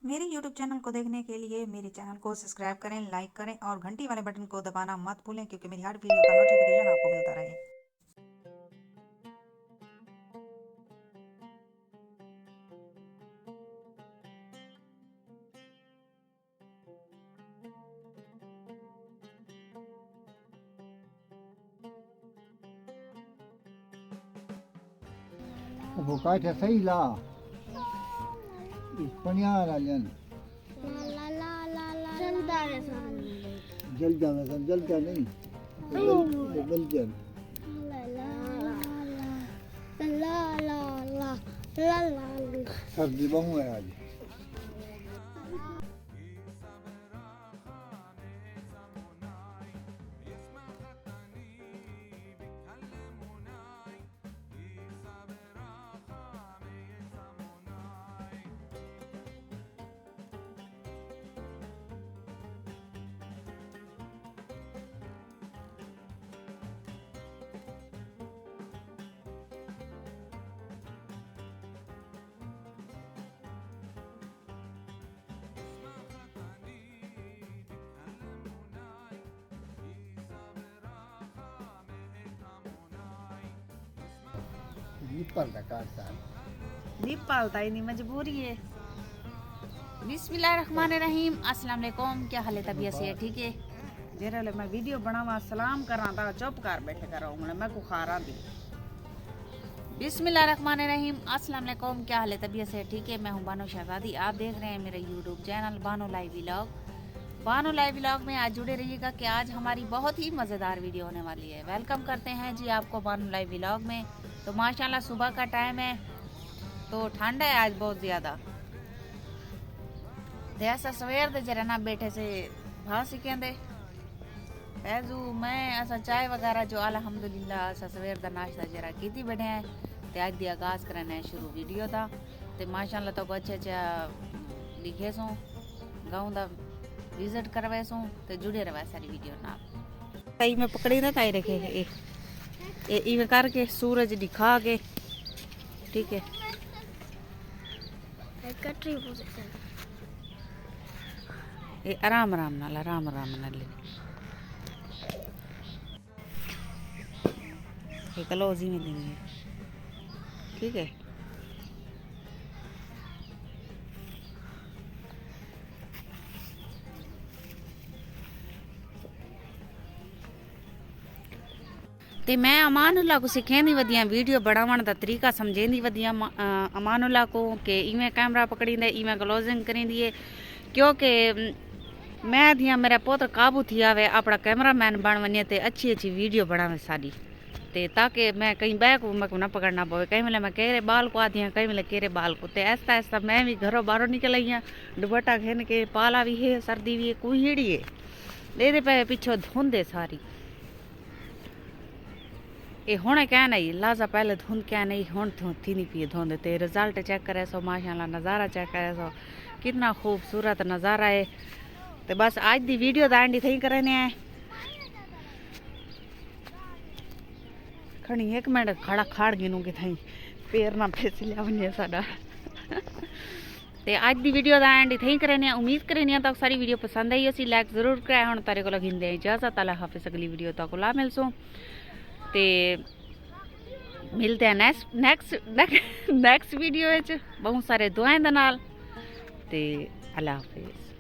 मेरे YouTube channel को देखने के लिए मेरे चैनल को सब्सक्राइब करें, लाइक करें और घंटी वाले बटन को दबाना मत भूलें क्योंकि मेरी हर वीडियो का नोटिफिकेशन आपको मिलता रहे। Bukaita sa ila. Ispanyol yan. जल जावे सर जल जा नहीं जल जा सर्दी बहुत है आज नहीं पालता ही नहीं, मजबूरी है। बिस्मिल्लाहिर्रहमानिर्रहीम, अस्सलाम वालेकुम। क्या हाल है, तबीयत से है? ठीक है। जेरे मैं वीडियो बनावा सलाम करा था, चुप कर बैठे करो मैं को खारा दी। बिस्मिल्लाहिर्रहमानिर्रहीम, अस्सलाम वालेकुम। क्या हाल है, तबीयत से है? ठीक है। मैं हूं बानो शहजादी, आप देख रहे हैं मेरा YouTube channel Bano live vlog. Bano live vlog में आज जुड़े रहिएगा कि आज हमारी बहुत ही मज़ेदार वीडियो होने वाली है। वेलकम करते हैं जी आपको बानो लाइव व्लॉग में। तो माशाल्लाह सुबह का टाइम है तो ठंड है आज बहुत ज़्यादा। ऐसा सवेर दे जरा ना बैठे से भाव सीखेंदे ऐजू मैं ऐसा चाय वगैरह जो अल्हम्दुलिल्लाह ऐसा सवेर दा नाश्ता जरा कीती बैठे हैं ते आज दी आगाज़ करना है शुरू वीडियो दा। ते माशाल्लाह तो अच्छा लिखे सो गाँव दा विजिट करवाए सो ते जुड़े रहे सारी वीडियो नाल। कई में पकड़ी ना ताई रखे इवें करके सूरज दिखा के, ठीक है। आराम आराम नाल कलोजी में देंगे, ठीक है। ते मैं अमानुल्लाह को सिखेंदी वधिया वीडियो बनावन दा तरीका समझेंदी वधिया अमानुल्लाह को कि इवें कैमरा पकड़ींदे इवें क्लोजिंग करींदी है क्योंकि मैं दियां मेरा पुत्र काबू थी आवे अपना कैमरामैन बन वने ते अच्छी वीडियो बनावे सारी ते ताकि मैं कहीं बैक को ना पकड़ना पवे। कहीं मिले मैं केरे बाल को आती कहीं मिले केरे बाल को ते ऐसा ऐसा मैं भी घरों बाहरों निकल आई हाँ दुपट्टा घेन के पाला भी है सर्दी भी है कुहीड़ी है दे पे पिछो धुंधे सारी ये हुणे क्या नहीं लाजा पहले धुंध क्या नहीं हुण थी नहीं पी धुंध ते रिजल्ट चेक करे सो माशाल्लाह नज़ारा चेक करे सो कितना खूबसूरत नज़ारा है। तो बस आज दी वीडियो दा एंड थी करने है खड़ी एक मिनट खड़ा खाड़ गिनूंगी थी पैर ना फिसलिया बने साडा ते आज दी वीडियो दा एंड थी करने उम्मीद करने तक सारी वीडियो पसंद आई उसी लाइक जरूर कराए। हुण तारे को गिनदे इजाजत अल्लाह हाफिज़। अगली वीडियो तक ला मिलसूं ते मिलते हैं नेक्स्ट वीडियो बहुत सारे दुआएं दे नाल ते अल्लाह हाफिज़।